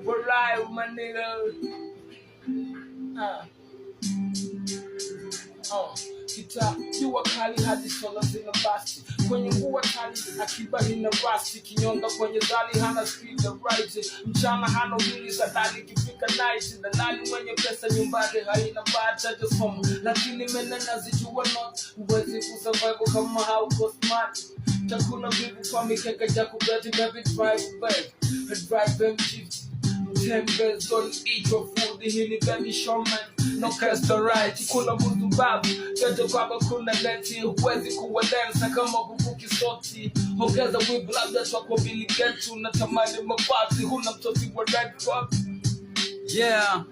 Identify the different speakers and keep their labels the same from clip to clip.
Speaker 1: We're live, my nigga. Kita jua kali hadi sola zina basi kwenye nguo kali akiba ina rasi kinyonga kwenye dali hana speed the right mchana hana wili sadali kifika night dalali mwenye pesa nyumbani haina bata just home lakini menena zijua not uwezi kusurvive kama hauko smart chakuna vivu kwa mikeka cha kubeti baby drive them chiefs 10 bells on each of food hili baby showman no cast right kuna mtu babu kato kwa kuna leti huwezi kuwa dance kama kufuki soti ongeza whip labda kwa Billy Gates unatamani mabati huna mtoti wa right fuck
Speaker 2: yeah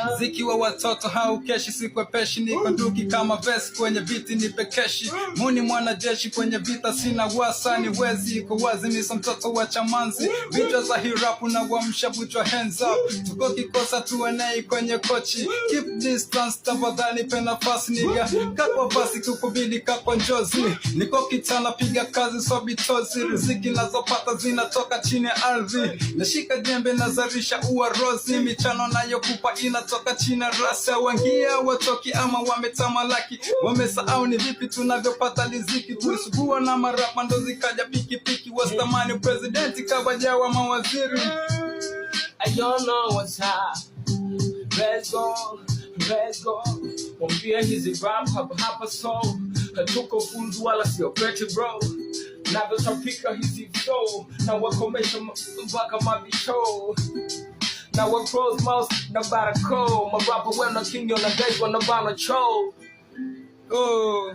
Speaker 2: muziki wa watoto haukeshi sikwepeshi niko nduki kama vesi kwenye biti nipekeshi muni mwanajeshi kwenye vita sina wasa ni wezi iko wazi nisa mtoto wa chamanzi vita za hirapu na wamsha buchwa hands up tuko kikosa tuenei kwenye kochi keep distance tafadhali pe nafasi niga kakwa basi kukubili kakwa njozi niko kitana piga kazi so bitozi riziki nazopata zinatoka chini ya ardhi nashika jembe nazarisha uwarozi michano nayo kupa inatoka china rasa wangia watoki ama wametamalaki wamesahau ni vipi tunavyopata riziki tulisugua na marapa ndo zikaja piki wastamani presidenti kawajawa mawaziri
Speaker 1: I don't know what's high let's go mwambia hizi rap hapa so hatuko funzu wala sio pretty bro navyotapika hizi flow na wakomesha mpaka mabisho now we're close mouse, nobody cold. My rapper when I king on the days when I'm on a show.
Speaker 2: Oh.